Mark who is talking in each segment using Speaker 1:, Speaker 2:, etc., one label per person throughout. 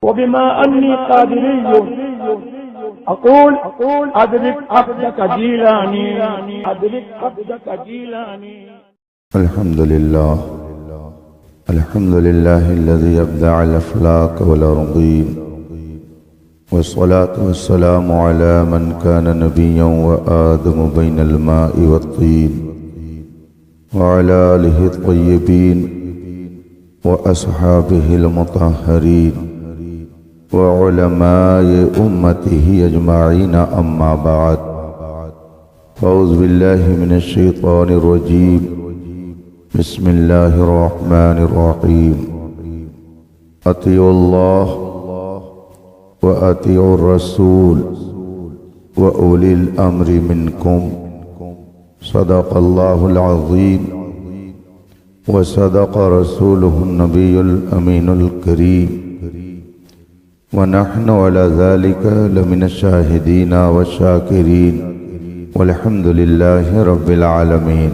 Speaker 1: وبما أني قادري أقول أدرك عبدك جيلاني أدرك عبدك جيلاني.
Speaker 2: الحمد لله الذي أبدع الأفلاك والأرضين، والصلاة والسلام على من كان نبيا وآدم بين الماء والطين، وعلى آله الطيبين وأصحابه المطهرين وعلماء أمته أجمعين. أما بعد، فأعوذ بالله من الشيطان الرجيم. بسم الله الرحمن الرحيم. أطيعوا الله وأطيعوا الرسول وأولي الأمر منكم. صدق الله العظيم وصدق رسوله النبي الأمين الكريم، ونحن على ذلك لمن الشاهدين والشاكرين، والحمد لله رب العالمين.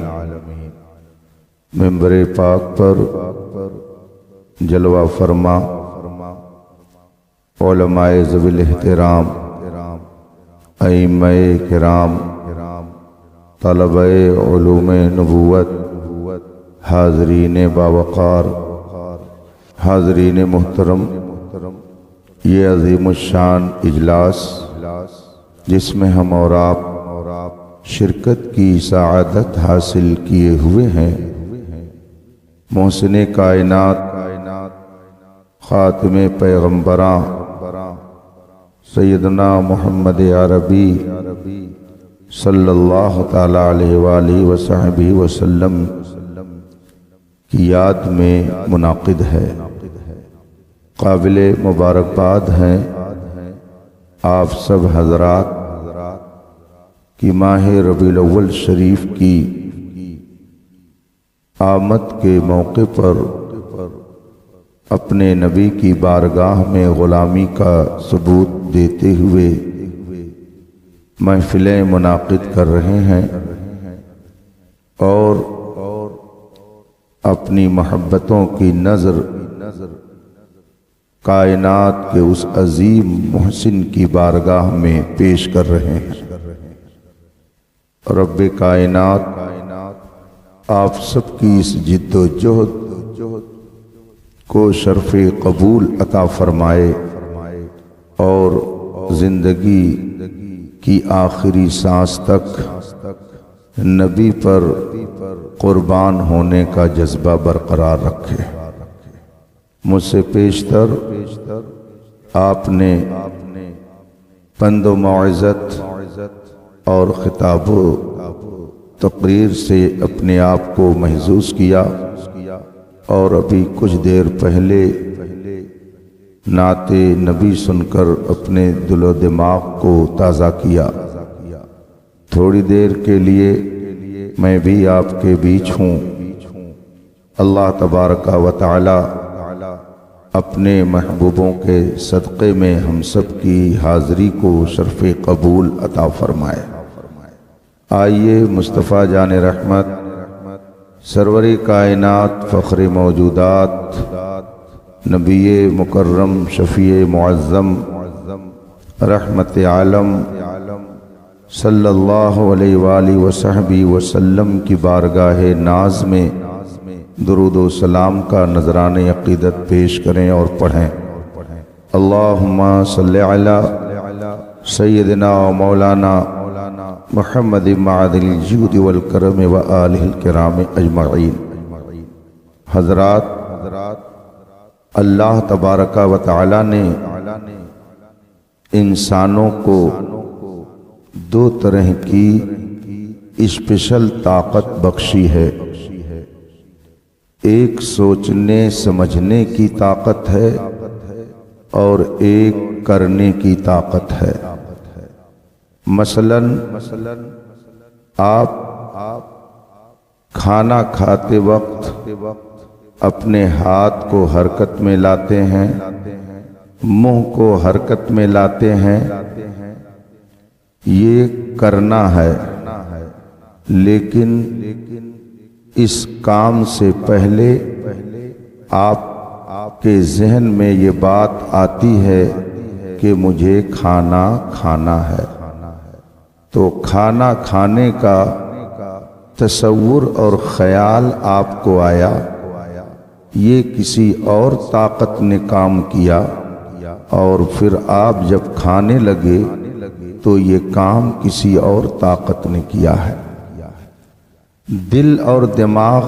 Speaker 2: ممبر پاک پر جلوہ فرما علماء ذوی الاحترام، ائمہ کرام، طلبہ علوم نبوت، حاضرین باوقار، حاضرین محترم، یہ عظیم الشان اجلاس جس میں ہم اور آپ شرکت کی سعادت حاصل کیے ہوئے ہیں، محسن کائنات، خاتم پیغمبراں سیدنا محمد عربی صلی اللہ تعالی علیہ وآلہ وصحبہ وسلم کی یاد میں منعقد ہے. قابل مبارکباد ہیں آپ سب حضرات کی ماہ ربیع الاول شریف کی آمد کے موقع پر اپنے نبی کی بارگاہ میں غلامی کا ثبوت دیتے ہوئے محفلیں منعقد کر رہے ہیں اور اپنی محبتوں کی نظر کائنات کے اس عظیم محسن کی بارگاہ میں پیش کر رہے ہیں. رب کائنات آپ سب کی اس جد و جہد کو شرف قبول عطا فرمائے اور زندگی کی آخری سانس تک نبی پر قربان ہونے کا جذبہ برقرار رکھے. مجھ سے پیشتر آپ نے پند و موعظت اور خطاب و تقریر سے اپنے آپ کو محظوظ کیا، اور ابھی کچھ دیر پہلے نعت نبی سن کر اپنے دل و دماغ کو تازہ کیا. تھوڑی دیر کے لیے میں بھی آپ کے بیچ ہوں. اللہ تبارک و تعالی اپنے محبوبوں کے صدقے میں ہم سب کی حاضری کو شرف قبول عطا فرمائے. آئیے مصطفیٰ جان رحمت، سرور کائنات، فخر موجودات، نبی مکرم، شفیع معظم، رحمت عالم صلی اللہ علیہ وآلہ وصحبہ وسلم کی بارگاہ ناز میں درود و سلام کا نذران عقیدت پیش کریں اور پڑھیں. اللہم صلی علی سیدنا و مولانا محمد معدن الجود والکرم و آلہ الکرام اجمعین. حضرات، اللہ تبارک و تعالی نے انسانوں کو دو طرح کی اسپیشل طاقت بخشی ہے. ایک سوچنے سمجھنے کی طاقت ہے اور ایک کرنے کی طاقت ہے. مثلاً آپ کھانا کھاتے وقت اپنے ہاتھ کو حرکت میں لاتے ہیں، منہ کو حرکت میں لاتے ہیں، یہ کرنا ہے. لیکن اس کام سے پہلے آپ کے ذہن میں یہ بات آتی ہے کہ مجھے کھانا کھانا ہے، تو کھانا کھانے کا تصور اور خیال آپ کو آیا، یہ کسی اور طاقت نے کام کیا، اور پھر آپ جب کھانے لگے تو یہ کام کسی اور طاقت نے کیا ہے۔ دل اور دماغ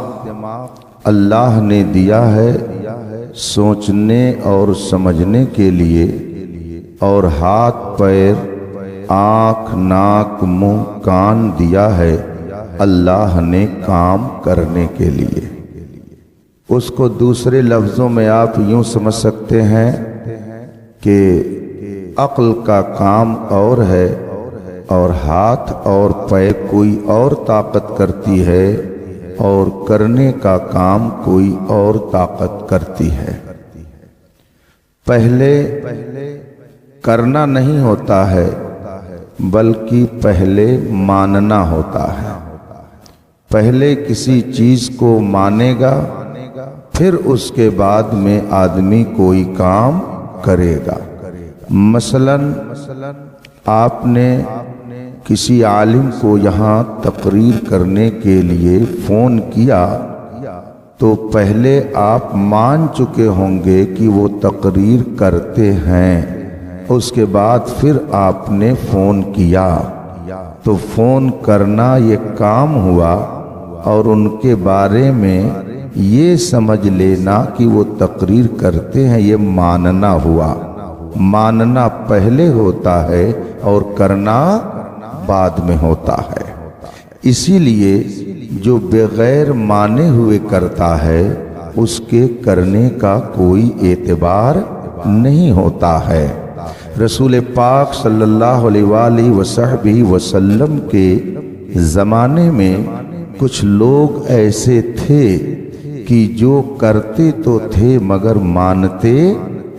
Speaker 2: اللہ نے دیا ہے سوچنے اور سمجھنے کے لیے، اور ہاتھ پیر آنکھ ناک منہ کان دیا ہے اللہ نے کام کرنے کے لیے۔ اس کو دوسرے لفظوں میں آپ یوں سمجھ سکتے ہیں کہ عقل کا کام اور ہے اور ہاتھ اور پیر کوئی اور طاقت کرتی ہے، اور کرنے کا کام کوئی اور طاقت کرتی ہے۔ پہلے کرنا نہیں ہوتا ہے بلکہ پہلے ماننا ہوتا ہے۔ پہلے کسی چیز کو مانے گا، پھر اس کے بعد میں آدمی کوئی کام کرے گا۔ مثلا آپ نے کسی عالم کو یہاں تقریر کرنے کے لیے فون کیا تو پہلے آپ مان چکے ہوں گے کہ وہ تقریر کرتے ہیں، اس کے بعد پھر آپ نے فون کیا تو فون کرنا یہ کام ہوا، اور ان کے بارے میں یہ سمجھ لینا کہ وہ تقریر کرتے ہیں یہ ماننا ہوا۔ ماننا پہلے ہوتا ہے اور کرنا بعد میں ہوتا ہے۔ اسی لیے جو بغیر مانے ہوئے کرتا ہے اس کے کرنے کا کوئی اعتبار نہیں ہوتا ہے۔ رسول پاک صلی اللہ علیہ وآلہ وصحبہ وسلم کے زمانے میں کچھ لوگ ایسے تھے کہ جو کرتے تو تھے مگر مانتے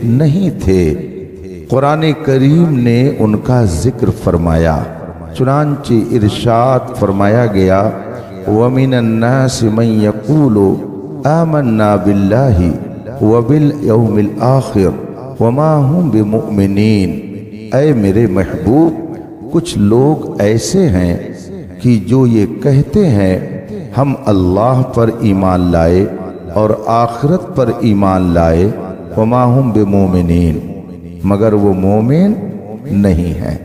Speaker 2: نہیں تھے۔ قرآن کریم نے ان کا ذکر فرمایا، چنانچہ ارشاد فرمایا گیا وَمِنَ النَّاسِ مَن يَقُولُ آمَنَّا بِاللَّهِ وَبِالْيَوْمِ الْآخِرِ وَمَا هُمْ بِمُؤْمِنِينَ۔ اے میرے محبوب، کچھ لوگ ایسے ہیں کہ جو یہ کہتے ہیں ہم اللہ پر ایمان لائے اور آخرت پر ایمان لائے، وَمَا هُمْ بِمُؤْمِنِينَ، مگر وہ مومن نہیں ہیں۔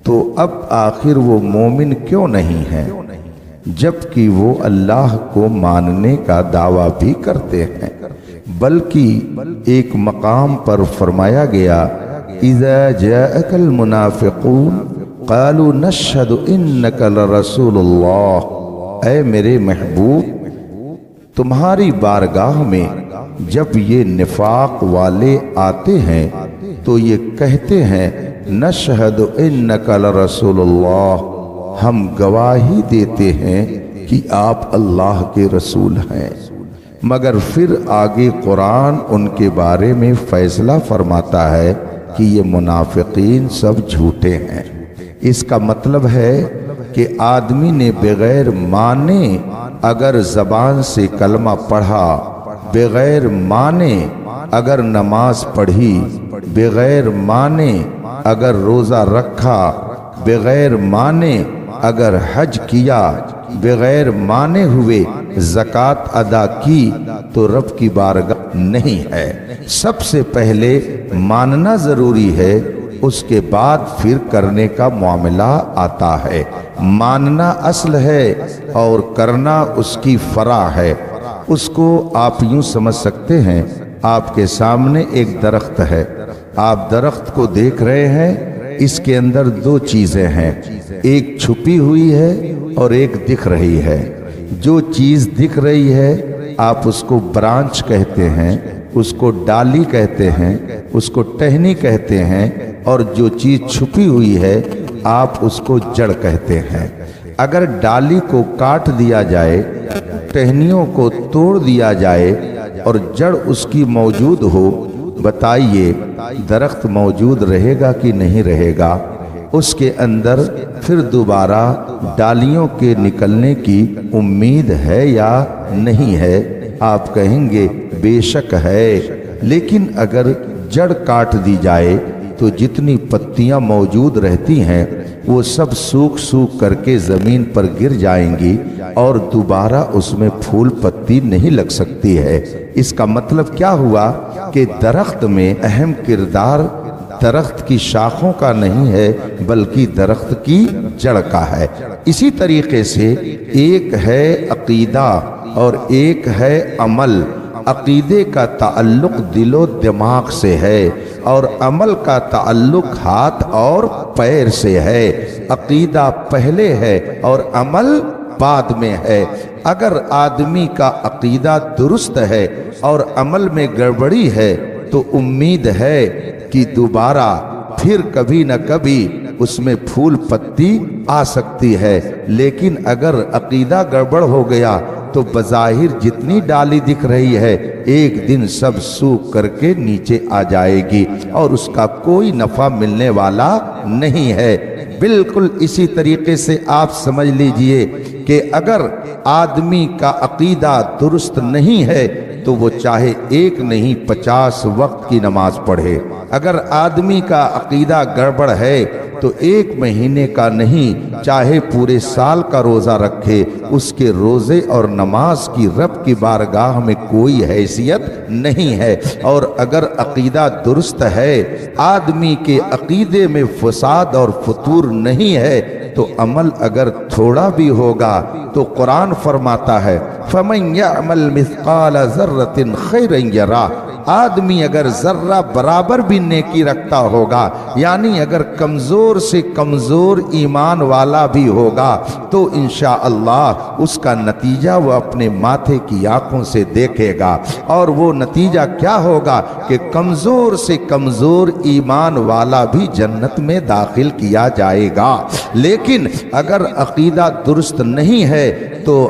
Speaker 2: تو اب آخر وہ مومن کیوں نہیں ہیں جبکہ وہ اللہ کو ماننے کا دعویٰ بھی کرتے ہیں؟ بلکہ ایک مقام پر فرمایا گیا اذا جاءك المنافقون قالوا نشهد انك لرسول اللہ۔ اے میرے محبوب، تمہاری بارگاہ میں جب یہ نفاق والے آتے ہیں تو یہ کہتے ہیں نشہد انک لرسول اللہ، ہم گواہی دیتے ہیں کہ آپ اللہ کے رسول ہیں، مگر پھر آگے قرآن ان کے بارے میں فیصلہ فرماتا ہے کہ یہ منافقین سب جھوٹے ہیں۔ اس کا مطلب ہے کہ آدمی نے بغیر مانے اگر زبان سے کلمہ پڑھا، بغیر مانے اگر نماز پڑھی، بغیر مانے اگر روزہ رکھا، بغیر مانے اگر حج کیا، بغیر مانے ہوئے زکوٰۃ ادا کی تو رب کی بارگاہ نہیں ہے۔ سب سے پہلے ماننا ضروری ہے، اس کے بعد پھر کرنے کا معاملہ آتا ہے۔ ماننا اصل ہے اور کرنا اس کی فرع ہے۔ اس کو آپ یوں سمجھ سکتے ہیں، آپ کے سامنے ایک درخت ہے، آپ درخت کو دیکھ رہے ہیں، اس کے اندر دو چیزیں ہیں، ایک چھپی ہوئی ہے اور ایک دکھ رہی ہے۔ جو چیز دکھ رہی ہے آپ اس کو برانچ کہتے ہیں، اس کو ڈالی کہتے ہیں، اس کو ٹہنی کہتے ہیں، اور جو چیز چھپی ہوئی ہے آپ اس کو جڑ کہتے ہیں۔ اگر ڈالی کو کاٹ دیا جائے، ٹہنیوں کو توڑ دیا جائے اور جڑ اس کی موجود ہو، بتائیے درخت موجود رہے گا کہ نہیں رہے گا؟ اس کے اندر پھر دوبارہ ڈالیوں کے نکلنے کی امید ہے یا نہیں ہے؟ آپ کہیں گے بے شک ہے، لیکن اگر جڑ کاٹ دی جائے تو جتنی پتیاں موجود رہتی ہیں وہ سب سوکھ سوکھ کر کے زمین پر گر جائیں گی اور دوبارہ اس میں پھول پتی نہیں لگ سکتی ہے۔ اس کا مطلب کیا ہوا کہ درخت میں اہم کردار درخت کی شاخوں کا نہیں ہے بلکہ درخت کی جڑ کا ہے۔ اسی طریقے سے ایک ہے عقیدہ اور ایک ہے عمل۔ عقیدے کا تعلق دل و دماغ سے ہے اور عمل کا تعلق ہاتھ اور پیر سے ہے۔ عقیدہ پہلے ہے اور عمل بعد میں ہے۔ اگر آدمی کا عقیدہ درست ہے اور عمل میں گڑبڑی ہے تو امید ہے کہ دوبارہ پھر کبھی نہ کبھی اس میں پھول پتی آ سکتی ہے، لیکن اگر عقیدہ گڑبڑ ہو گیا تو بظاہر جتنی ڈالی دکھ رہی ہے ایک دن سب سوکھ کر کے نیچے آ جائے گی اور اس کا کوئی نفع ملنے والا نہیں ہے۔ بالکل اسی طریقے سے آپ سمجھ لیجئے کہ اگر آدمی کا عقیدہ درست نہیں ہے تو وہ چاہے ایک نہیں 50 وقت کی نماز پڑھے۔ اگر آدمی کا عقیدہ گڑبڑ ہے تو ایک مہینے کا نہیں چاہے پورے سال کا روزہ رکھے، اس کے روزے اور نماز کی رب کی بارگاہ میں کوئی حیثیت نہیں ہے۔ اور اگر عقیدہ درست ہے، آدمی کے عقیدے میں فساد اور فتور نہیں ہے تو عمل اگر تھوڑا بھی ہوگا تو قرآن فرماتا ہے فَمَنْ يَعْمَلْ مِثْقَالَ ذَرَّةٍ خَيْرًا يَرَهُ۔ آدمی اگر ذرہ برابر بھی نیکی رکھتا ہوگا، یعنی اگر کمزور سے کمزور ایمان والا بھی ہوگا تو انشاءاللہ اس کا نتیجہ وہ اپنے ماتھے کی آنکھوں سے دیکھے گا، اور وہ نتیجہ کیا ہوگا کہ کمزور سے کمزور ایمان والا بھی جنت میں داخل کیا جائے گا۔ لیکن اگر عقیدہ درست نہیں ہے تو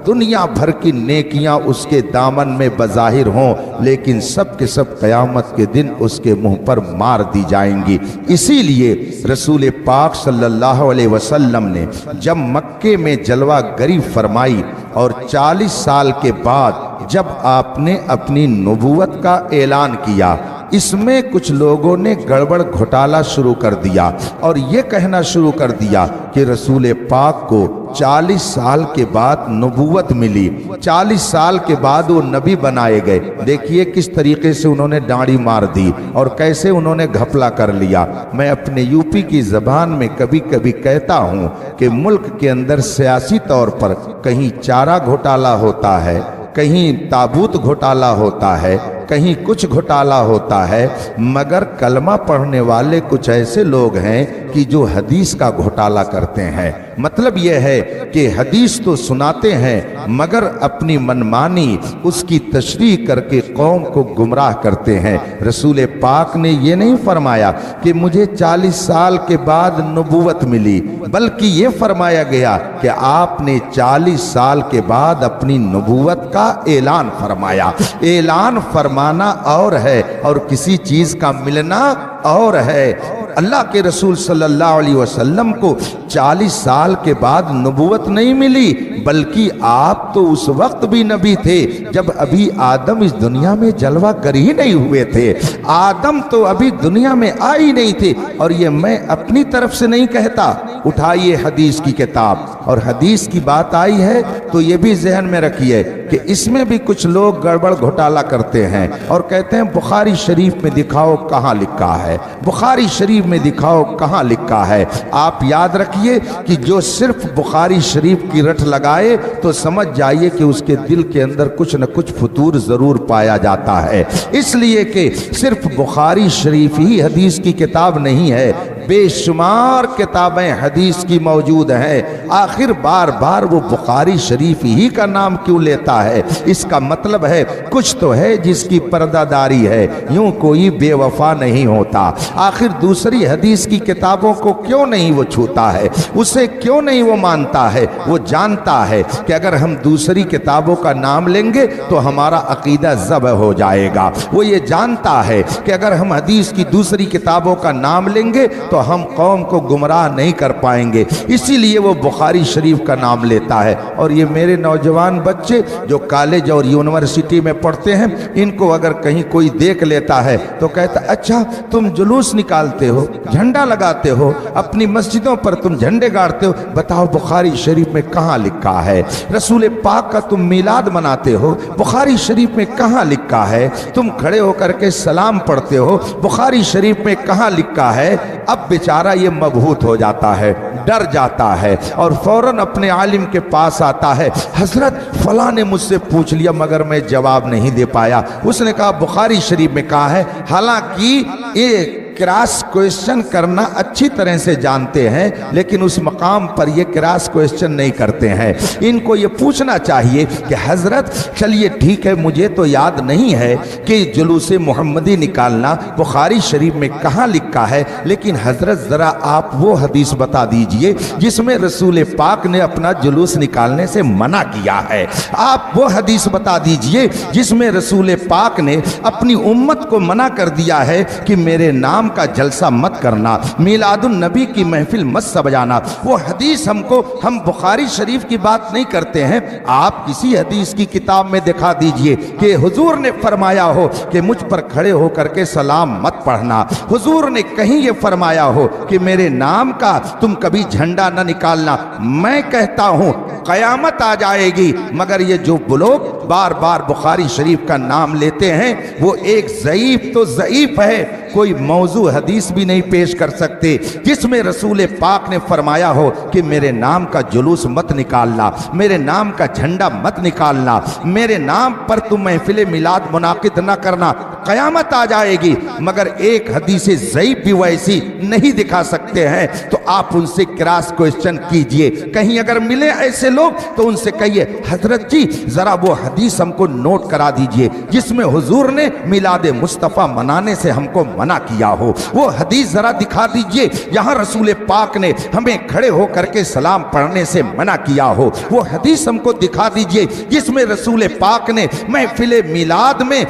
Speaker 2: دنیا بھر کی نیکیاں اس کے دامن میں بظاہر ہوں لیکن سب کے سب قیامت کے دن اس کے منہ پر مار دی جائیں گی۔ اسی لیے رسول پاک صلی اللہ علیہ وسلم نے جب مکے میں جلوہ گری فرمائی اور 40 سال کے بعد جب آپ نے اپنی نبوت کا اعلان کیا، اس میں کچھ لوگوں نے گڑبڑ گھوٹالا شروع کر دیا اور یہ کہنا شروع کر دیا کہ رسول پاک کو 40 سال کے بعد نبوت ملی، 40 سال کے بعد وہ نبی بنائے گئے۔ دیکھیے کس طریقے سے انہوں نے ڈانڈی مار دی اور کیسے انہوں نے گھپلا کر لیا۔ میں اپنے یوپی کی زبان میں کبھی کبھی کہتا ہوں کہ ملک کے اندر سیاسی طور پر کہیں چارہ گھوٹالا ہوتا ہے، کہیں تابوت گھوٹالا ہوتا ہے، کہیں کچھ گھوٹالا ہوتا ہے، مگر کلمہ پڑھنے والے کچھ ایسے لوگ ہیں کہ جو حدیث کا گھوٹالا کرتے ہیں۔ مطلب یہ ہے کہ حدیث تو سناتے ہیں مگر اپنی منمانی اس کی تشریح کر کے قوم کو گمراہ کرتے ہیں۔ رسول پاک نے یہ نہیں فرمایا کہ مجھے 40 سال کے بعد نبوت ملی، بلکہ یہ فرمایا گیا کہ آپ نے 40 سال کے بعد اپنی نبوت کا اعلان فرمایا۔ اعلان فرمانا اور ہے اور کسی چیز کا ملنا اور ہے۔ اللہ کے رسول صلی اللہ علیہ وسلم کو 40 سال کے بعد نبوت نہیں ملی، بلکہ آپ تو اس وقت بھی نبی تھے جب ابھی آدم اس دنیا میں جلوہ گر ہی نہیں ہوئے تھے۔ آدم تو ابھی دنیا میں آئی نہیں تھے، اور یہ میں اپنی طرف سے نہیں کہتا۔ اٹھائیے حدیث کی کتاب، اور حدیث کی بات آئی ہے تو یہ بھی ذہن میں رکھیے کہ اس میں بھی کچھ لوگ گڑبڑ گھوٹالا کرتے ہیں اور کہتے ہیں بخاری شریف میں دکھاؤ کہاں لکھا ہے، بخاری شریف میں دکھاؤ کہاں لکھا ہے۔ آپ یاد رکھیے کہ جو صرف بخاری شریف کی رٹ لگائے تو سمجھ جائیے کہ اس کے دل کے اندر کچھ نہ کچھ فطور ضرور پایا جاتا ہے، اس لیے کہ صرف بخاری شریف ہی حدیث کی کتاب نہیں ہے، بے شمار کتابیں حدیث کی موجود ہیں۔ آخر بار بار وہ بخاری شریف ہی کا نام کیوں لیتا ہے؟ اس کا مطلب ہے کچھ تو ہے جس کی پردہ داری ہے، یوں کوئی بے وفا نہیں ہوتا۔ آخر دوسری حدیث کی کتابوں کو کیوں نہیں وہ چھوتا ہے، اسے کیوں نہیں وہ مانتا ہے؟ وہ جانتا ہے کہ اگر ہم دوسری کتابوں کا نام لیں گے تو ہمارا عقیدہ ذبح ہو جائے گا۔ وہ یہ جانتا ہے کہ اگر ہم حدیث کی دوسری کتابوں کا نام لیں گے تو تو ہم قوم کو گمراہ نہیں کر پائیں گے، اسی لیے وہ بخاری شریف کا نام لیتا ہے۔ اور یہ میرے نوجوان بچے جو کالج اور یونیورسٹی میں پڑھتے ہیں، ان کو اگر کہیں کوئی دیکھ لیتا ہے تو کہتا اچھا تم جلوس نکالتے ہو، جھنڈا لگاتے ہو، اپنی مسجدوں پر تم جھنڈے گاڑتے ہو، بتاؤ بخاری شریف میں کہاں لکھا ہے؟ رسول پاک کا تم میلاد مناتے ہو، بخاری شریف میں کہاں لکھا ہے؟ تم کھڑے ہو کر کے سلام پڑھتے ہو، بخاری شریف میں کہاں لکھا ہے؟ اب بیچارہ یہ مبہوت ہو جاتا ہے، ڈر جاتا ہے اور فوراً اپنے عالم کے پاس آتا ہے، حضرت فلاں نے مجھ سے پوچھ لیا مگر میں جواب نہیں دے پایا، اس نے کہا بخاری شریف میں کہا ہے۔ حالانکہ یہ کراس کوئسچن کرنا اچھی طرح سے جانتے ہیں، لیکن اس مقام پر یہ کراس کوئسچن نہیں کرتے ہیں۔ ان کو یہ پوچھنا چاہیے کہ حضرت چلیے ٹھیک ہے، مجھے تو یاد نہیں ہے کہ جلوس محمدی نکالنا بخاری شریف میں کہاں لکھا ہے، لیکن حضرت ذرا آپ وہ حدیث بتا دیجئے جس میں رسول پاک نے اپنا جلوس نکالنے سے منع کیا ہے۔ آپ وہ حدیث بتا دیجئے جس میں رسول پاک نے اپنی امت کو منع کر دیا ہے کہ میرے نام کا جلسہ مت کرنا، میلاد النبی کی محفل مت سجانا۔ وہ حدیث ہم بخاری شریف کی بات نہیں کرتے ہیں، آپ کسی حدیث کی کتاب میں دکھا دیجئے کہ حضور نے فرمایا ہو کہ مجھ پر کھڑے ہو کر کے سلام مت پڑھنا، حضور نے کہیں یہ فرمایا ہو کہ میرے نام کا تم کبھی جھنڈا نہ نکالنا۔ میں کہتا ہوں قیامت آ جائے گی مگر یہ جو لوگ بار بار بخاری شریف کا نام لیتے ہیں وہ ایک ضعیف تو ضعیف ہے، کوئی موضوع حدیث بھی نہیں پیش کر سکتے جس میں رسول پاک نے فرمایا ہو کہ میرے نام کا جلوس مت نکالنا، میرے نام کا جھنڈا مت نکالنا، میرے نام پر تم محفل میلاد منعقد نہ کرنا۔ قیامت آ جائے گی مگر ایک حدیث ضعیف بھی ویسی نہیں دکھا سکتے ہیں، تو آپ ان سے کراس کوئسچن کیجئے، کہیں اگر ملے ایسے لوگ تو ان سے کہیے حضرت جی ذرا وہ حدیث ہم کو نوٹ کرا دیجئے جس میں حضور نے میلاد مصطفیٰ منانے سے ہم کو منع کیا ہو، وہ حدیث ذرا دکھا دیجئے یہاں رسول پاک نے ہمیں کھڑے ہو کر کے سلام پڑھنے سے منع کیا ہو، وہ حدیث ہم کو دکھا دیجئے جس میں رسول پاک نے محفل میلاد میں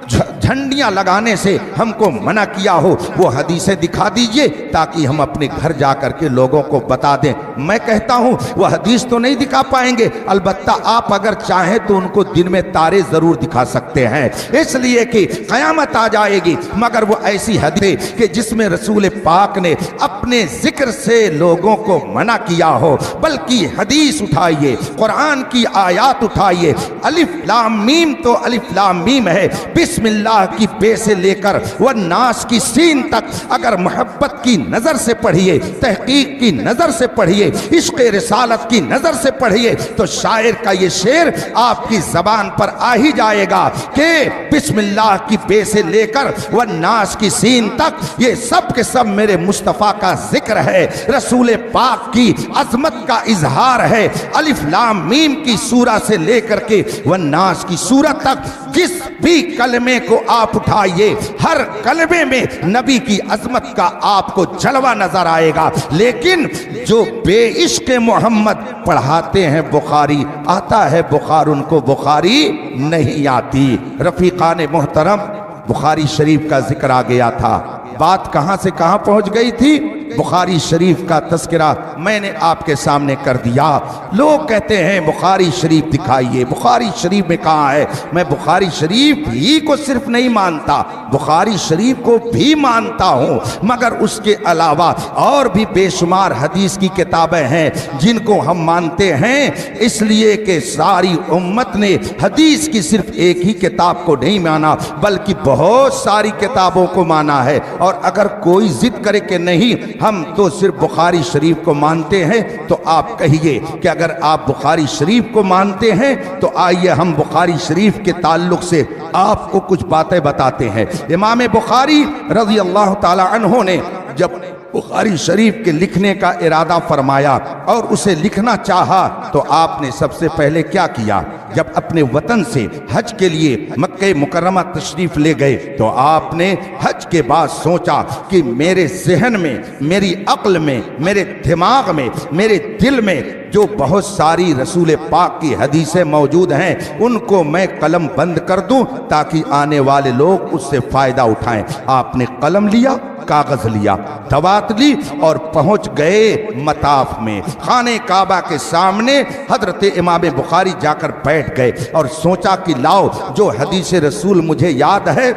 Speaker 2: جھنڈیاں لگانے سے ہم کو منع کیا ہو، وہ حدیثیں دکھا دیجئے تاکہ ہم اپنے گھر جا کر کے لوگوں کو بتا دیں۔ میں کہتا ہوں وہ حدیث تو نہیں دکھا پائیں گے، البتہ آپ اگر چاہیں تو ان کو دن میں تارے ضرور دکھا سکتے ہیں، اس لیے کہ قیامت آ جائے گی مگر وہ ایسی حدیث کہ جس میں رسول پاک نے اپنے ذکر سے لوگوں کو منع کیا ہو، بلکہ حدیث اٹھائیے، قرآن کی آیات اٹھائیے، الف لام میم تو الف لام میم ہے، بسم اللہ کی بے سے لے کر والناس کی سین تک اگر محبت کی نظر سے پڑھیے، تحقیق کی نظر سے پڑھیے، عشق رسالت کی نظر سے پڑھیے تو شاعر کا یہ شعر آپ کی زبان پر آ ہی جائے گا کہ بسم اللہ کی بے سے لے کر والناس کی سین تک یہ سب کے سب میرے مصطفیٰ کا ذکر ہے، رسول پاک کی عظمت کا اظہار ہے۔ الف لام میم کی سورہ سے لے کر کے والناس کی سورہ تک جس بھی کلمے کو آپ اٹھائیے ہر کلمے میں نبی کی عظمت کا آپ کو جلوہ نظر آئے گا، لیکن جو بے عشق محمد پڑھاتے ہیں بخاری، آتا ہے بخار ان کو بخاری نہیں آتی۔ رفیقان محترم، بخاری شریف کا ذکر آ گیا تھا، بات کہاں سے کہاں پہنچ گئی تھی؟ بخاری شریف کا تذکرہ میں نے آپ کے سامنے کر دیا۔ لوگ کہتے ہیں بخاری شریف دکھائیے، بخاری شریف میں کہاں ہے؟ میں بخاری شریف ہی کو صرف نہیں مانتا، بخاری شریف کو بھی مانتا ہوں، مگر اس کے علاوہ اور بھی بے شمار حدیث کی کتابیں ہیں جن کو ہم مانتے ہیں، اس لیے کہ ساری امت نے حدیث کی صرف ایک ہی کتاب کو نہیں مانا بلکہ بہت ساری کتابوں کو مانا ہے۔ اور اگر کوئی ضد کرے کہ نہیں ہم تو صرف بخاری شریف کو مانتے ہیں تو آپ کہیے کہ اگر آپ بخاری شریف کو مانتے ہیں تو آئیے ہم بخاری شریف کے تعلق سے آپ کو کچھ باتیں بتاتے ہیں۔ امام بخاری رضی اللہ تعالی عنہ نے جب بخاری شریف کے لکھنے کا ارادہ فرمایا اور اسے لکھنا چاہا تو آپ نے سب سے پہلے کیا کیا؟ جب اپنے وطن سے حج کے لیے مکہ مکرمہ تشریف لے گئے تو آپ نے حج کے بعد سوچا کہ میرے ذہن میں، میری عقل میں، میرے دماغ میں، میرے دل میں جو بہت ساری رسول پاک کی حدیثیں موجود ہیں ان کو میں قلم بند کر دوں تاکہ آنے والے لوگ اس سے فائدہ اٹھائیں۔ آپ نے قلم لیا کاغذ لیا، دوات لی اور پہنچ گئے مطاف میں۔ خانہ کعبہ کے سامنے حضرت امام بخاری جا کر بیٹھ گئے اور سوچا کہ لاؤ جو حدیث رسول مجھے یاد ہے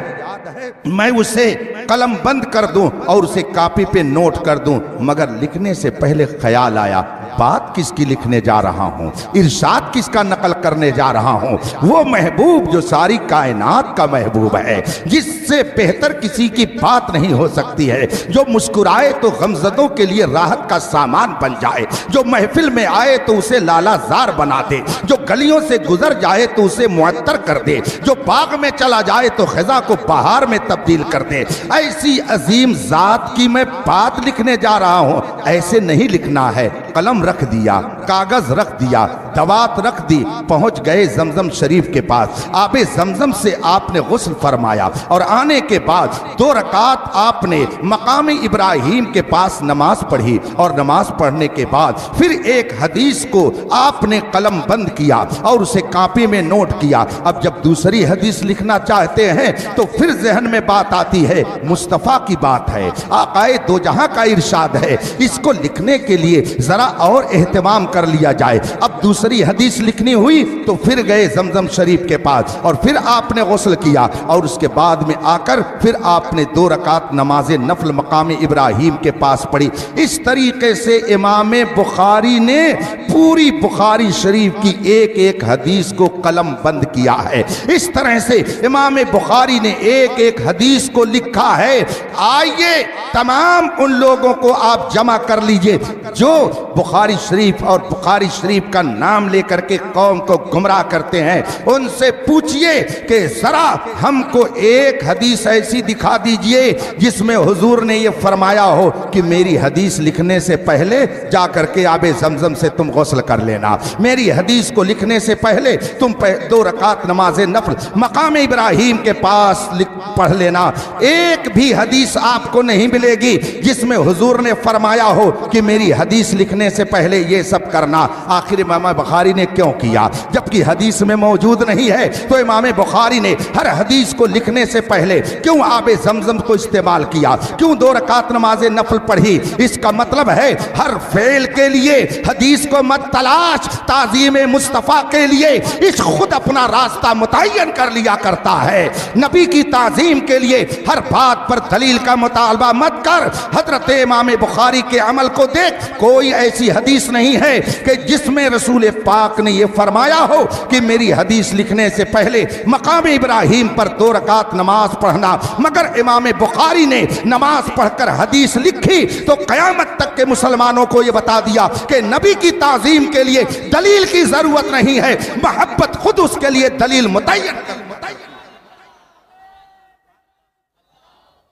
Speaker 2: میں اسے قلم بند کر دوں اور اسے کاپی پہ نوٹ کر دوں، مگر لکھنے سے پہلے خیال آیا بات کس کی لکھنے جا رہا ہوں، ارشاد کس کا نقل کرنے جا رہا ہوں، وہ محبوب جو ساری کائنات کا محبوب ہے، جس سے بہتر کسی کی بات نہیں ہو سکتی ہے، جو مسکرائے تو غمزدوں کے لیے راحت کا سامان بن جائے، جو محفل میں آئے تو اسے لالا زار بنا دے، جو گلیوں سے گزر جائے تو اسے معطر کر دے، جو باغ میں چلا جائے تو خزاں کو بہار میں تبدیل کر دے، ایسی عظیم ذات کی میں بات لکھنے جا رہا ہوں۔ ایسے نہیں لکھنا ہے، قلم رکھ دیا، کاغذ رکھ دیا، دوات رکھ دی، پہنچ گئے زمزم شریف کے پاس۔ آب زمزم سے آپ نے غسل فرمایا اور آنے کے بعد 2 رکعت آپ نے مقام ابراہیم کے پاس نماز پڑھی، اور نماز پڑھنے کے بعد پھر ایک حدیث کو آپ نے قلم بند کیا اور اسے کاپی میں نوٹ کیا۔ اب جب دوسری حدیث لکھنا چاہتے ہیں تو پھر ذہن میں بات آتی ہے مصطفیٰ کی بات ہے، آقائے دو جہاں کا ارشاد ہے، اس کو لکھنے کے لیے ذرا اور اہتمام کر لیا جائے۔ اب دوسری حدیث لکھنی ہوئی تو پھر گئے زمزم شریف کے پاس اور پھر آپ نے غسل کیا، اور اس کے بعد میں آ کر پھر آپ نے 2 رکعت نماز نفل مقام ابراہیم کے پاس پڑھی۔ اس طریقے سے امام بخاری نے پوری بخاری شریف کی ایک ایک حدیث کو قلم بند کیا ہے۔ اس طرح سے امام بخاری نے ایک ایک حدیث کو لکھا ہے۔ آئیے تمام ان لوگوں کو آپ جمع کر لیجئے جو بخاری شریف اور بخاری شریف کا نام لے کر کے قوم کو گمراہ کرتے ہیں، ان سے پوچھئے کہ ذرا ہم کو ایک حدیث ایسی دکھا دیجئے جس میں حضور نے یہ فرمایا ہو کہ میری حدیث لکھنے سے پہلے جا کر کے آب زمزم سے تم غسل کر لینا، میری حدیث کو لکھنے سے پہلے تم 2 رکعت نماز نفل مقام ابراہیم کے پاس پڑھ لینا۔ ایک بھی حدیث آپ کو نہیں ملے گی جس میں حضور نے فرمایا ہو کہ میری حدیث لکھنے سے پہلے یہ سب کرنا۔ آخر امام بخاری نے کیوں کیا؟ جبکہ حدیث میں موجود نہیں ہے تو امام بخاری نے ہر حدیث کو لکھنے سے پہلے کیوں آب زمزم کو استعمال کیا، کیوں 2 رکعت نماز نفل پڑھی؟ اس کا مطلب ہے ہر فعل کے لیے حدیث کو مت تلاش، تعظیم مصطفیٰ کے لیے اس خود اپنا راستہ متعین کر لیا کرتا ہے۔ نبی کی تعظیم کے لیے ہر بات پر دلیل کا مطالبہ مت کر۔ حضرت امام بخاری کے عمل کو دیکھ، کوئی ایسی حدیث نہیں ہے کہ جس میں رسول پاک نے یہ فرمایا ہو کہ میری حدیث لکھنے سے پہلے مقام ابراہیم پر 2 رکعت نماز پڑھنا، مگر امام بخاری نے نماز پڑھ کر حدیث لکھی تو قیامت تک کے مسلمانوں کو یہ بتا دیا کہ نبی کی تعظیم کے لیے دلیل کی ضرورت نہیں ہے، محبت خود اس کے لیے دلیل متعین کر۔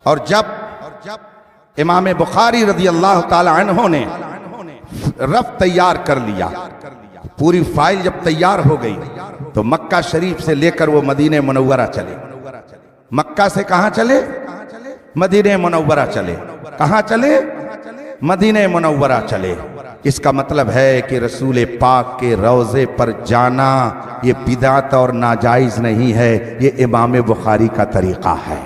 Speaker 2: اور جب امام بخاری رضی اللہ تعالی عنہ نے رف تیار کر لیا، پوری فائل جب تیار ہو گئی تو مکہ شریف سے لے کر وہ مدینہ منورہ چلے۔ مکہ سے کہاں چلے؟ مدینہ منورہ چلے۔ کہاں چلے؟ مدینہ منورہ چلے۔ اس کا مطلب ہے کہ رسول پاک کے روضے پر جانا یہ بدعت اور ناجائز نہیں ہے، یہ امام بخاری کا طریقہ ہے۔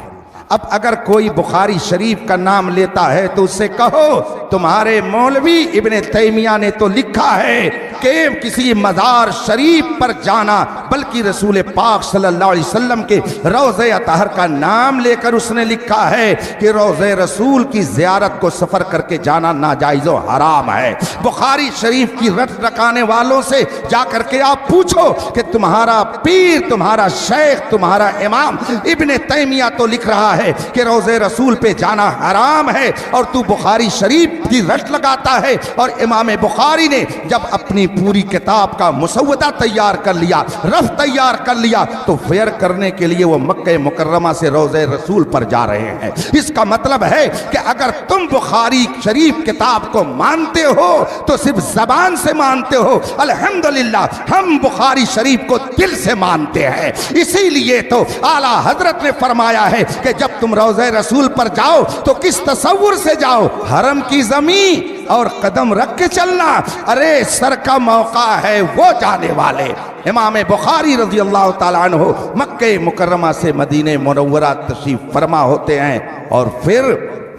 Speaker 2: اب اگر کوئی بخاری شریف کا نام لیتا ہے تو اس سے کہو تمہارے مولوی ابن تیمیہ نے تو لکھا ہے کہ کسی مزار شریف پر جانا، بلکہ رسول پاک صلی اللہ علیہ وسلم کے روضہ اطہر کا نام لے کر اس نے لکھا ہے کہ روضہ رسول کی زیارت کو سفر کر کے جانا ناجائز و حرام ہے۔ بخاری شریف کی رٹ رکانے والوں سے جا کر کے آپ پوچھو کہ تمہارا پیر، تمہارا شیخ، تمہارا امام ابن تیمیہ تو لکھ رہا ہے کہ روضہ رسول پہ جانا حرام ہے، اور تو بخاری شریف کی رٹ لگاتا ہے۔ اور امام بخاری نے جب اپنی پوری کتاب کا مسودہ تیار کر لیا، رف تیار کر لیا، تو فیر کرنے کے لیے وہ مکہ مکرمہ سے روضہ رسول پر جا رہے ہیں۔ اس کا مطلب ہے کہ اگر تم بخاری شریف کتاب کو مانتے ہو تو صرف زبان سے مانتے ہو، الحمدللہ ہم بخاری شریف کو دل سے مانتے ہیں۔ اسی لیے تو اعلیٰ حضرت نے فرمایا ہے کہ جب تم روضہ رسول پر جاؤ تو کس تصور سے جاؤ؟ حرم کی زمین اور قدم رکھ کے چلنا، ارے سر کا موقع ہے وہ جانے والے۔ امام بخاری رضی اللہ تعالیٰ عنہ مکہ مکرمہ سے مدینہ منورہ تشریف فرما ہوتے ہیں، اور پھر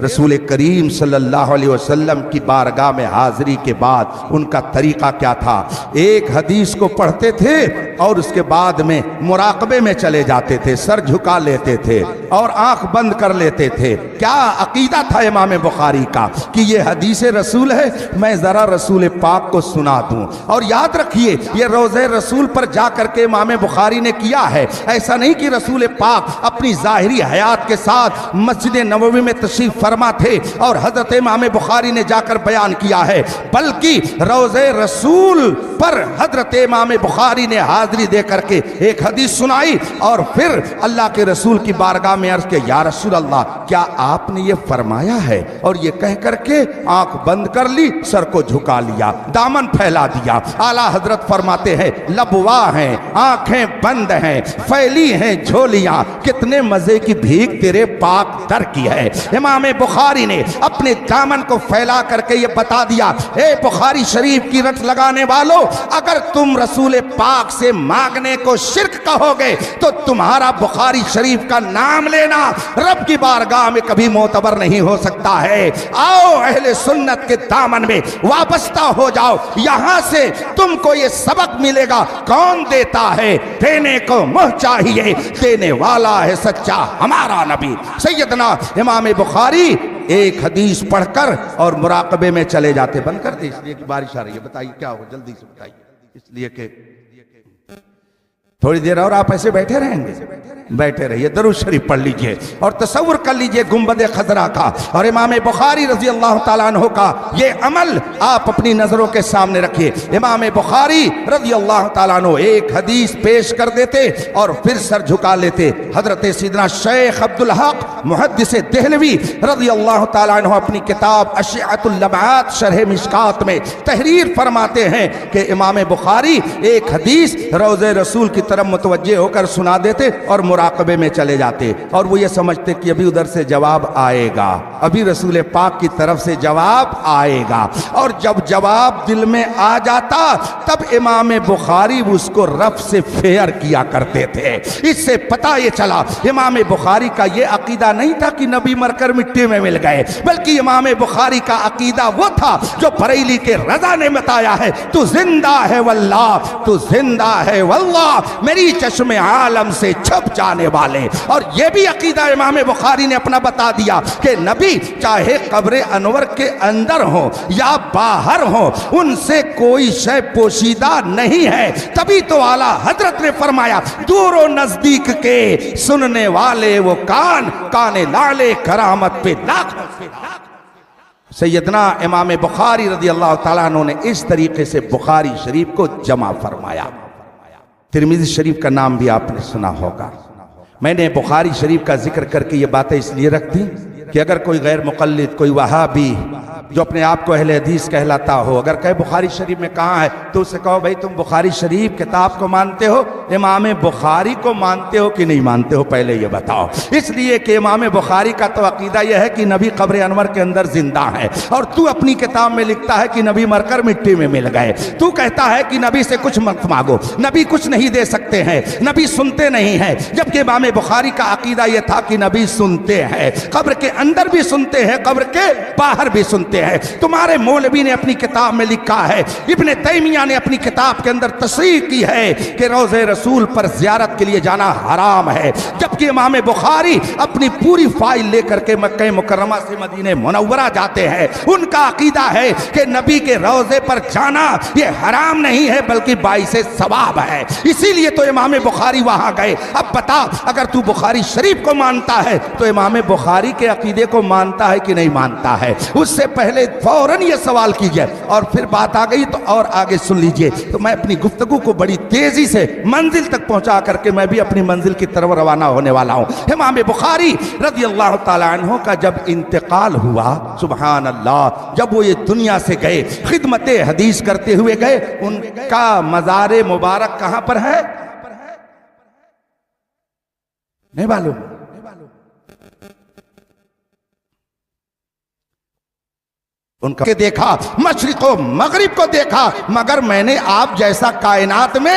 Speaker 2: رسول کریم صلی اللہ علیہ وسلم کی بارگاہ میں حاضری کے بعد ان کا طریقہ کیا تھا؟ ایک حدیث کو پڑھتے تھے اور اس کے بعد میں مراقبے میں چلے جاتے تھے، سر جھکا لیتے تھے اور آنکھ بند کر لیتے تھے۔ کیا عقیدہ تھا امام بخاری کا کہ یہ حدیث رسول ہے، میں ذرا رسول پاک کو سنا دوں۔ اور یاد رکھیے یہ روضہ رسول پر جا کر کے امام بخاری نے کیا ہے، ایسا نہیں کہ رسول پاک اپنی ظاہری حیات کے ساتھ مسجد نبوی میں تشریف فرما تھے اور حضرت امام بخاری نے جا کر بیان کیا ہے، بلکہ روضہ رسول پر حضرت امام بخاری نے حاضری دے کر کے ایک حدیث سنائی اور پھر اللہ کے رسول کی بارگاہ میں عرض کہ یا رسول اللہ کیا آپ نے یہ فرمایا ہے؟ اور یہ کہہ کر کے آنکھ بند کر لی، سر کو جھکا لیا، دامن پھیلا دیا۔ اعلیٰ حضرت فرماتے ہیں لبوا ہیں، آنکھیں بند ہیں، پھیلی ہیں جھولیاں، کتنے مزے کی بھیک تیرے پاک در کی ہے۔ امام بخاری نے اپنے دامن کو پھیلا کر کے یہ بتا دیا، اے بخاری شریف کی رٹ لگانے والو، اگر تم رسول پاک سے مانگنے کو شرک کہو گے تو تمہارا بخاری شریف کا نام لینا رب کی بارگاہ میں کبھی معتبر نہیں ہو سکتا ہے۔ آؤ اہل سنت کے دامن میں وابستہ ہو جاؤ، یہاں سے تم کو یہ سبق ملے گا کون دیتا ہے، دینے کو منہ چاہیے، دینے والا ہے سچا ہمارا نبی۔ سیدنا امام بخاری ایک حدیث پڑھ کر اور مراقبے میں چلے جاتے۔ بند کر دے اس لیے کہ بارش آ رہی ہے، بتائیے کیا ہو، جلدی سے بتائیے، اس لیے کہ تھوڑی دیر اور آپ ایسے بیٹھے رہیں گے، بیٹھے رہیے، درود شریف پڑھ لیجئے اور تصور کر لیجئے گنبد خضرا کا اور امام بخاری رضی اللہ تعالیٰ عنہ کا یہ عمل آپ اپنی نظروں کے سامنے رکھیے۔ امام بخاری رضی اللہ تعالیٰ عنہ ایک حدیث پیش کر دیتے اور پھر سر جھکا لیتے۔ حضرت سیدنا شیخ عبدالحق محدث دہلوی رضی اللہ تعالیٰ عنہ اپنی کتاب اشعۃ اللمعات شرح مشکات میں تحریر فرماتے ہیں کہ امام بخاری ایک حدیث روضہ رسول کی طرف متوجہ ہو کر سنا دیتے اور مراقبے میں چلے جاتے اور وہ یہ سمجھتے کہ ابھی ادھر سے جواب آئے گا، ابھی رسول پاک کی طرف سے جواب آئے گا، اور جب جواب دل میں آ جاتا تب امام بخاری اس کو رف سے فیئر کیا کرتے تھے۔ اس سے پتہ یہ چلا امام بخاری کا یہ عقیدہ نہیں تھا کہ نبی مر کر مٹی میں مل گئے، بلکہ امام بخاری کا عقیدہ وہ تھا جو بریلی کے رضا نے بتایا ہے، تو زندہ ہے واللہ، تو زندہ ہے واللہ، میری چشم عالم سے چھپ جانے والے۔ اور یہ بھی عقیدہ امام بخاری نے اپنا بتا دیا کہ نبی چاہے قبر انور کے اندر ہو یا باہر ہو، ان سے کوئی شے پوشیدہ نہیں ہے۔ تبھی تو اعلیٰ حضرت نے فرمایا دور و نزدیک کے سننے والے وہ کان، کان لالے کرامت پہ لاکھوں سے سیدنا امام بخاری رضی اللہ تعالیٰ عنہ نے اس طریقے سے بخاری شریف کو جمع فرمایا۔ ترمذی شریف کا نام بھی آپ نے سنا ہوگا۔ میں نے بخاری شریف کا ذکر کر کے یہ باتیں اس لیے رکھ دی کہ اگر کوئی غیر مقلد، کوئی وہابی جو اپنے آپ کو اہل حدیث کہلاتا ہو، اگر کہے بخاری شریف میں کہاں ہے تو اسے کہو بھائی تم بخاری شریف کتاب کو مانتے ہو، امام بخاری کو مانتے ہو کہ نہیں مانتے ہو، پہلے یہ بتاؤ۔ اس لیے کہ امام بخاری کا تو عقیدہ یہ ہے کہ نبی قبر انور کے اندر زندہ ہے، اور تو اپنی کتاب میں لکھتا ہے کہ نبی مر کر مٹی میں مل گئے۔ تو کہتا ہے کہ نبی سے کچھ مت مانگو، نبی کچھ نہیں دے سکتے ہیں، نبی سنتے نہیں ہیں، جبکہ امام بخاری کا عقیدہ یہ تھا کہ نبی سنتے ہیں، قبر کے اندر بھی سنتے ہیں، قبر کے باہر بھی سنتے ہیں۔ تمہارے مولوی نے اپنی کتاب میں لکھا ہے، ابن تیمیہ نے اپنی کتاب کے اندر تصریح کی ہے کہ روضہ رسول پر زیارت کے لیے جانا حرام ہے، جبکہ امام بخاری اپنی پوری فائل لے کر کے مکہ مکرمہ سے مدینہ منورہ جاتے ہیں۔ ان کا عقیدہ ہے کہ نبی کے روضے پر جانا یہ حرام نہیں ہے بلکہ باعث ثواب ہے، اسی لیے تو امام بخاری وہاں گئے۔ اب بتا اگر تو بخاری شریف کو مانتا ہے تو امام بخاری کے عقیدے کو مانتا ہے کہ نہیں مانتا ہے؟ اس سے پہلے فوراً یہ سوال کیجئے، اور پھر بات آ گئی تو اور آگے سن لیجئے۔ تو میں اپنی گفتگو کو بڑی تیزی سے منزل تک پہنچا کر کے میں بھی اپنی منزل کی طرف روانہ ہونے والا ہوں۔ امام بخاری رضی اللہ تعالیٰ عنہ کا جب انتقال ہوا، سبحان اللہ، جب وہ یہ دنیا سے گئے، خدمت حدیث کرتے ہوئے گئے، ان کا مزار مبارک کہاں پر ہے؟ نہیں معلوم؟ ان کا دیکھا، مشرق و مغرب کو دیکھا، مگر میں نے آپ جیسا کائنات میں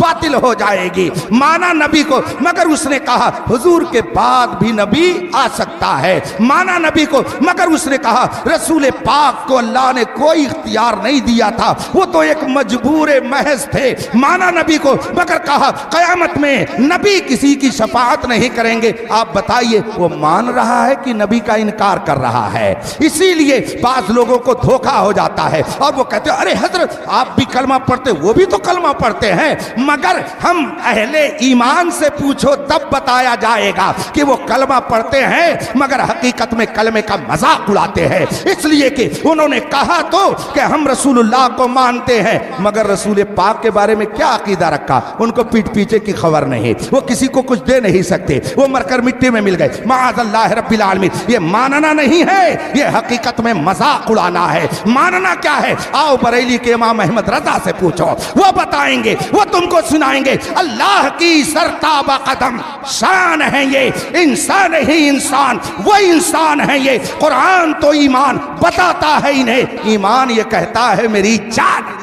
Speaker 3: باطل ہو جائے گی۔ مانا نبی کو، مگر اس نے کہا حضور کے بعد بھی نبی آ سکتا ہے۔ مانا نبی کو، مگر اس نے کہا رسول پاک کو اللہ نے کوئی اختیار نہیں دیا تھا، وہ تو ایک مجبور محض تھے۔ مانا نبی کو، مگر کہا قیامت میں نبی کسی کی شفاعت نہیں کریں گے۔ آپ بتائیے وہ مان رہا ہے کہ نبی کا انکار کر رہا ہے؟ اسی لیے بعض لوگوں کو دھوکا ہو جاتا ہے اور وہ کہتے ہیں ارے حضرت آپ بھی کلمہ پڑھتے، وہ بھی تو کلمہ پڑھتے ہیں، مگر ہم اہل ایمان سے پوچھو تب بتایا جائے گا کہ وہ کلمہ پڑھتے ہیں مگر حقیقت میں کلمے کا مذاق اڑاتے ہیں۔ اس لیے کہ انہوں نے کہا تو کہ ہم رسول اللہ کو مانتے ہیں، مگر رسول پاک کے بارے میں کیا عقیدہ رکھا؟ ان کو پیٹ پیچھے کی خبر نہیں، وہ کسی کو کچھ دے نہیں سکتے، وہ مر کر مٹی میں مل گئے۔ معاذ اللہ رب العالمین، یہ ماننا نہیں ہے، یہ حقیقت میں مذاق اڑانا ہے۔ ماننا کیا ہے؟ آؤ بریلی کے امام احمد رضا سے پوچھو، وہ بتائیں گے، وہ تم کو سنائیں گے۔ اللہ کی سرتابہ قدم شان ہے یہ، انسان ہی انسان، وہ انسان ہے یہ۔ قرآن تو ایمان بتاتا ہے انہیں، ایمان یہ کہتا ہے میری جان۔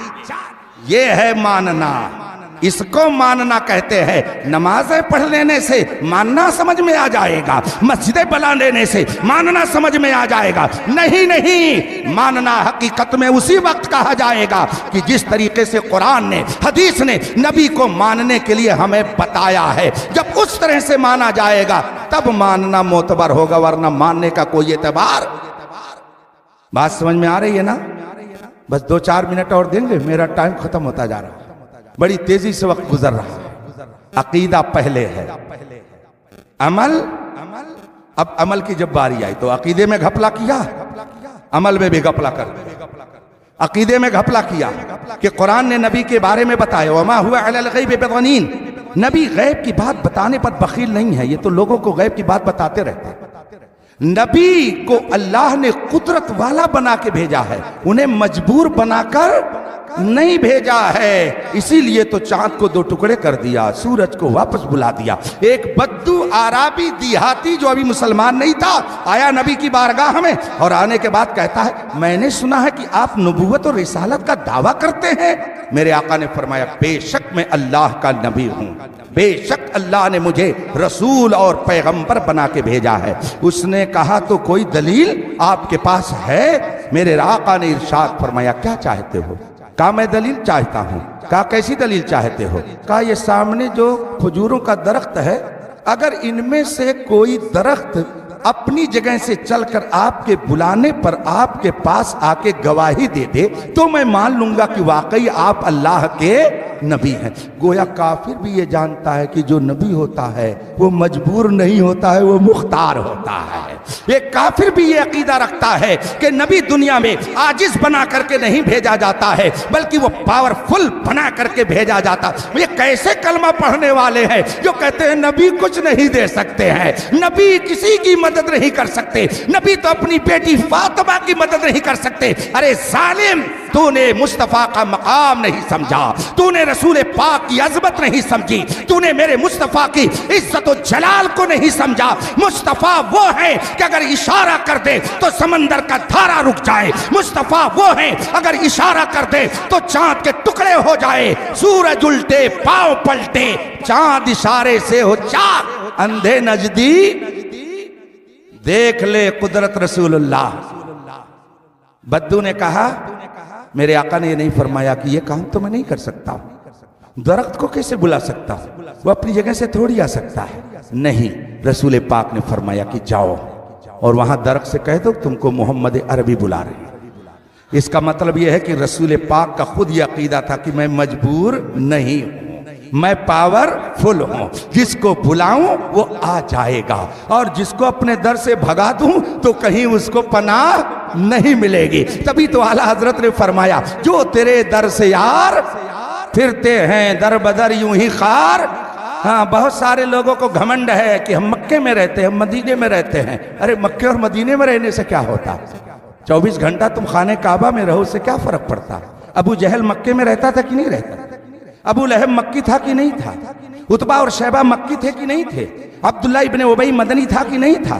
Speaker 3: یہ ہے ماننا، اس کو ماننا کہتے ہیں۔ نمازیں پڑھ لینے سے ماننا سمجھ میں آ جائے گا، مسجدیں بنا لینے سے ماننا سمجھ میں آ جائے گا؟ نہیں نہیں، ماننا حقیقت میں اسی وقت کہا جائے گا کہ جس طریقے سے قرآن نے، حدیث نے نبی کو ماننے کے لیے ہمیں بتایا ہے۔ جب اس طرح سے مانا جائے گا تب ماننا معتبر ہوگا، ورنہ ماننے کا کوئی اعتبار۔ بات سمجھ میں آ رہی ہے نا؟ بس 2-4 منٹ اور دیں گے، میرا ٹائم ختم ہوتا جا رہا ہے، بڑی تیزی سے وقت گزر رہا ہے۔ عقیدہ پہلے ہے، عمل، اب عمل کی جب باری آئی تو عقیدے میں گھپلا کیا، عمل میں بھی گھپلا کر دیا۔ عقیدے میں گھپلا کیا کہ قرآن نے نبی کے بارے میں بتایا وما هو علی الغیب بضنین، نبی غیب کی بات بتانے پر بخیل نہیں ہے، یہ تو لوگوں کو غیب کی بات بتاتے رہتے ہیں۔ نبی کو اللہ نے قدرت والا بنا کے بھیجا ہے، انہیں مجبور بنا کر نہیں بھیجا ہے۔ اسی لیے تو چاند کو 2 ٹکڑے کر دیا، سورج کو واپس بلا دیا۔ ایک بدو عرابی دیہاتی جو ابھی مسلمان نہیں تھا آیا نبی کی بارگاہ میں، اور آنے کے بعد کہتا ہے میں نے سنا ہے کہ آپ نبوت اور رسالت کا دعویٰ کرتے ہیں۔ میرے آقا نے فرمایا بے شک میں اللہ کا نبی ہوں، بے شک اللہ نے مجھے رسول اور پیغمبر بنا کے بھیجا ہے۔ اس نے کہا تو کوئی دلیل آپ کے پاس ہے؟ میرے آقا نے ارشاد فرمایا کیا چاہتے ہو؟ کہا میں دلیل چاہتا ہوں۔ کہا کیسی دلیل چاہتے ہو؟ کہا یہ سامنے جو کھجوروں کا درخت ہے، اگر ان میں سے کوئی درخت اپنی جگہ سے چل کر آپ کے بلانے پر آپ کے پاس آ کے گواہی دے دے تو میں مان لوں گا کہ واقعی آپ اللہ کے نبی ہیں۔ گویا کافر بھی یہ جانتا ہے کہ جو نبی ہوتا ہے وہ مجبور نہیں ہوتا ہے، وہ مختار ہوتا ہے۔ ایک کافر بھی یہ عقیدہ رکھتا ہے کہ نبی دنیا میں عاجز بنا کر کے نہیں بھیجا جاتا ہے بلکہ وہ پاورفل بنا کر کے بھیجا جاتا۔ یہ کیسے کلمہ پڑھنے والے ہیں جو کہتے ہیں نبی کچھ نہیں دے سکتے ہیں، نبی کسی کی مدد نہیں کر سکتے، نبی تو اپنی بیٹی فاطمہ کی مدد نہیں کر سکتے۔ ارے ظالم، تو نے مصطفیٰ کا مقام نہیں سمجھا، تو نے رسول پاک کی عظمت نہیں سمجھی، تو نے میرے مصطفیٰ کی عزت و جلال کو نہیں سمجھا۔ مصطفیٰ وہ ہے کہ اگر اشارہ کر دے تو سمندر کا دھارا رک جائے، مصطفیٰ وہ ہے اگر اشارہ کر دے تو چاند کے ٹکڑے ہو جائے، سورج الٹے پاؤں پلٹے، چاند اشارے سے ہو چاک، اندھے نجدی دیکھ لے قدرت رسول اللہ۔ بدو نے کہا میرے آقا نے یہ نہیں فرمایا کہ یہ کام تو میں نہیں کر سکتا، درخت کو کیسے بلا سکتا، وہ اپنی جگہ سے تھوڑی آ سکتا ہے۔ نہیں، رسول پاک نے فرمایا کہ جاؤ اور وہاں درخت سے کہہ دو تم کو محمد عربی بلا رہے ہیں۔ اس کا مطلب یہ ہے کہ رسول پاک کا خود یہ عقیدہ تھا کہ میں مجبور نہیں ہوں، میں پاور فل ہوں، جس کو بلاؤں وہ آ جائے گا، اور جس کو اپنے در سے بھگا دوں تو کہیں اس کو پناہ نہیں ملے گی۔ تبھی تو اعلیٰ حضرت نے فرمایا جو تیرے در سے یار پھرتے ہیں در بدر یوں ہی خار۔ ہاں، بہت سارے لوگوں کو گھمنڈ ہے کہ ہم مکے میں رہتے ہیں، ہم مدینے میں رہتے ہیں۔ ارے مکے اور مدینے میں رہنے سے کیا ہوتا؟ 24 گھنٹہ تم خانہ کعبہ میں رہو، سے کیا فرق پڑتا؟ ابو جہل مکے میں رہتا تھا کہ نہیں رہتا؟ ابو لہب مکی تھا کہ نہیں تھا؟ عتبہ اور شیبہ مکی تھے کہ نہیں تھے؟ عبداللہ ابن ابی مدنی تھا کہ نہیں تھا؟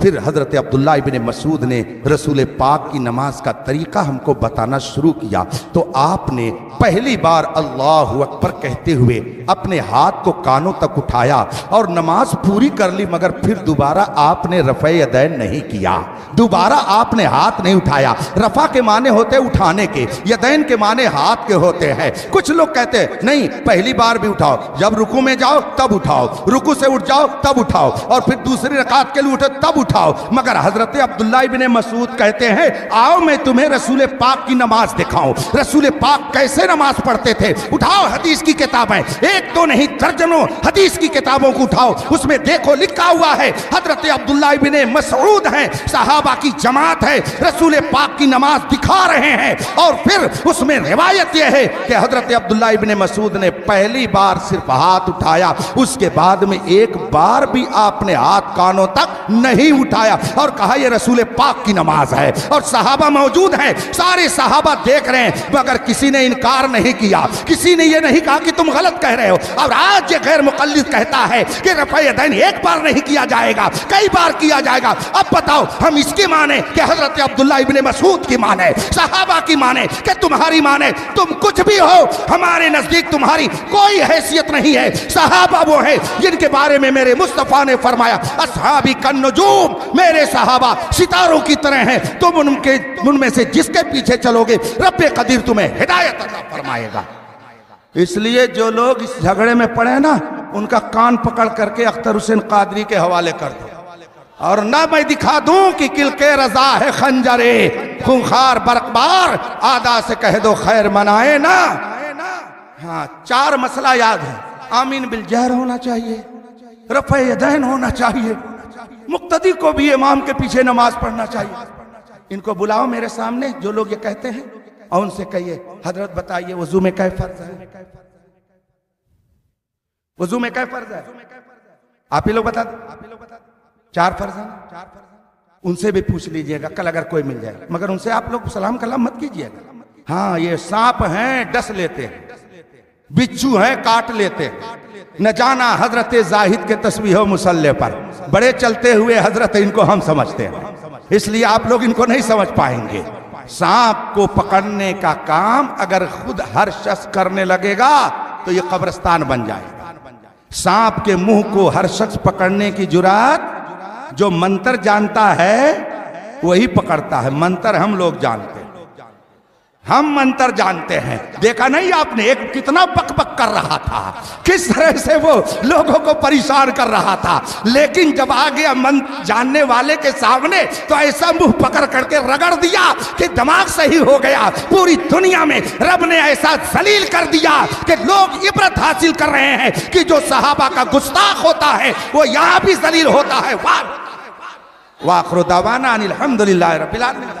Speaker 3: پھر حضرت عبداللہ ابن مسعود نے رسول پاک کی نماز کا طریقہ ہم کو بتانا شروع کیا تو آپ نے پہلی بار اللہ اکبر کہتے ہوئے اپنے ہاتھ کو کانوں تک اٹھایا اور نماز پوری کر لی، مگر پھر دوبارہ آپ نے رفع یدین نہیں کیا، دوبارہ آپ نے ہاتھ نہیں اٹھایا۔ رفع کے معنی ہوتے اٹھانے کے، یدین کے معنی ہاتھ کے ہوتے ہیں۔ کچھ لوگ کہتے ہیں نہیں، پہلی بار بھی اٹھاؤ، جب رکوع میں جاؤ تب اٹھاؤ، رکوع سے اٹھ جاؤ تب اٹھاؤ، اور پھر دوسری رکعت کے لیے اٹھو تب اٹھاؤ۔ مگر حضرت عبداللہ ابن مسعود کہتے ہیں آؤ میں تمہیں رسول پاک کی نماز دکھاؤں، رسول پاک کیسے نماز پڑھتے تھے۔ اٹھاؤ حدیث کی کتابیں، ایک دو نہیں درجنوں حدیث کی کتابوں کو اٹھاؤ، اس میں دیکھو لکھا ہوا ہے حضرت عبداللہ ابن مسعود ہیں، صحابہ کی جماعت ہے، رسول پاک کی نماز دکھا رہے ہیں۔ اور پھر اس میں روایت یہ ہے کہ حضرت عبداللہ ابن مسعود نے پہلی بار صرف ہاتھ اٹھایا، اس کے بعد میں ایک بار بھی آپ نے ہاتھ کانوں تک نہیں اٹھایا، اور کہا یہ رسول پاک کی نماز ہے۔ اور صحابہ موجود ہیں، سارے صحابہ دیکھ رہے ہیں، مگر کسی نے انکار نہیں کیا، کسی نے یہ نہیں کہا کہ تم غلط کہہ رہے ہو۔ اور آج یہ غیر مقلد کہتا ہے کہ رفع یدین ایک بار نہیں کیا جائے گا، کئی بار کیا جائے گا۔ اب بتاؤ ہم اس کی مانے کہ حضرت عبداللہ ابن مسعود کی مانے، صحابہ کی مانے کہ تمہاری مانے؟ تم کچھ بھی ہو، ہمارے نزدیک تمہاری کوئی حیثیت نہیں ہے۔ صحابہ وہ ہیں جن کے بارے میں میرے مصطفیٰ نے فرمایا اصحابی کالنجوم، میرے صحابہ ستاروں کی طرح ہیں، تم ان میں سے جس کے پیچھے چلو گے رب قدیر تمہیں ہدایت عطا فرمائے گا۔ اس لیے جو لوگ اس جھگڑے میں پڑے نا ان کا کان پکڑ کر کے اختر حسین قادری کے حوالے کر دو، اور نہ میں دکھا دوں کہ کل کے رضا ہے خنجرے خونخوار برقبار، آدھا سے کہہ دو خیر منائے نا۔ ہاں، چار مسئلہ یاد ہے، آمین بالجہر ہونا چاہیے، رفع یدین ہونا چاہیے، مقتدی کو بھی امام کے پیچھے نماز پڑھنا چاہیے۔ ان کو بلاؤ میرے سامنے جو لوگ یہ کہتے ہیں، اور ان سے کہیے حضرت بتائیے وضو میں کیا فرض ہے؟ وضو میں کیا فرض ہے؟ آپ ہی لوگ بتا دیں، چار فرض ہیں۔ ان سے بھی پوچھ لیجئے گا کل اگر کوئی مل جائے، مگر ان سے آپ لوگ سلام کلام مت کیجئے گا۔ ہاں، یہ سانپ ہیں ڈس لیتے ہیں، بچھو ہیں کاٹ لیتے ہیں، نہ جانا حضرت زاہد کے تسبیح و مصلی پر بڑے چلتے ہوئے حضرت ان کو ہم سمجھتے ہیں، اس لیے آپ لوگ ان کو نہیں سمجھ پائیں گے۔ سانپ کو پکڑنے کا کام اگر خود ہر شخص کرنے لگے گا تو یہ قبرستان بن جائے گا۔ سانپ کے منہ کو ہر شخص پکڑنے کی جرات جو منتر جانتا ہے وہی پکڑتا ہے، منتر ہم لوگ جانتے ہیں، ہم منتر جانتے ہیں۔ دیکھا نہیں آپ نے ایک کتنا بک بک کر رہا تھا، کس طرح سے وہ لوگوں کو پریشان کر رہا تھا، لیکن جب آ گیا جاننے والے کے سامنے تو ایسا منہ پکڑ کر کے رگڑ دیا کہ دماغ صحیح ہو گیا۔ پوری دنیا میں رب نے ایسا ذلیل کر دیا کہ لوگ عبرت حاصل کر رہے ہیں کہ جو صحابہ کا گستاخ ہوتا ہے وہ یہاں بھی ذلیل ہوتا ہے۔ وآخر دعوانا ان الحمدللہ رب العالمین۔